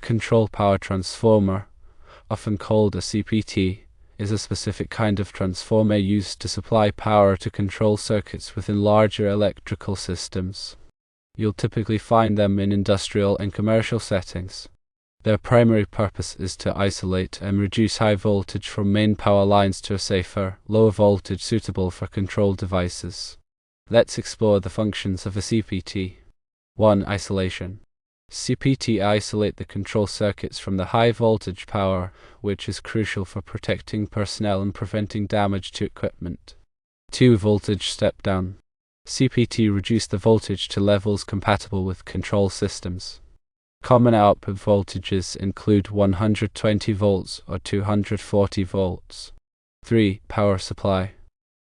control power transformer, often called a CPT, is a specific kind of transformer used to supply power to control circuits within larger electrical systems. You'll typically find them in industrial and commercial settings. Their primary purpose is to isolate and reduce high voltage from main power lines to a safer, lower voltage suitable for control devices. Let's explore the functions of a CPT. 1. Isolation. CPT isolate the control circuits from the high voltage power, which is crucial for protecting personnel and preventing damage to equipment. 2. Voltage step down. CPT reduce the voltage to levels compatible with control systems. Common output voltages include 120 volts or 240 volts. 3. Power supply.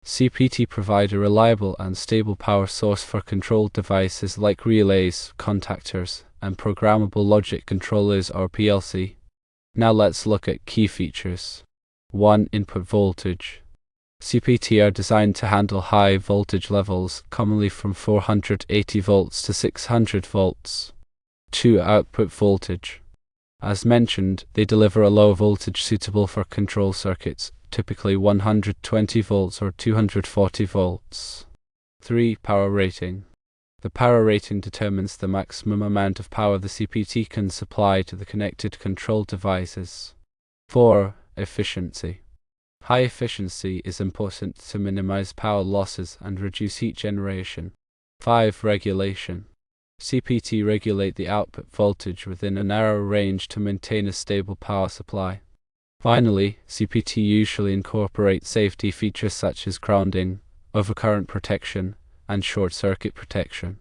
CPT provide a reliable and stable power source for control devices like relays, contactors, and programmable logic controllers or PLC. Now let's look at key features. 1. Input voltage. CPT are designed to handle high voltage levels, commonly from 480 volts to 600 volts. 2. Output voltage. As mentioned, they deliver a low voltage suitable for control circuits, typically 120 volts or 240 volts. 3. Power rating. The power rating determines the maximum amount of power the CPT can supply to the connected control devices. 4. Efficiency. High efficiency is important to minimize power losses and reduce heat generation. 5. Regulation. CPT regulate the output voltage within a narrow range to maintain a stable power supply. Finally, CPT usually incorporate safety features such as grounding, overcurrent protection, and short circuit protection.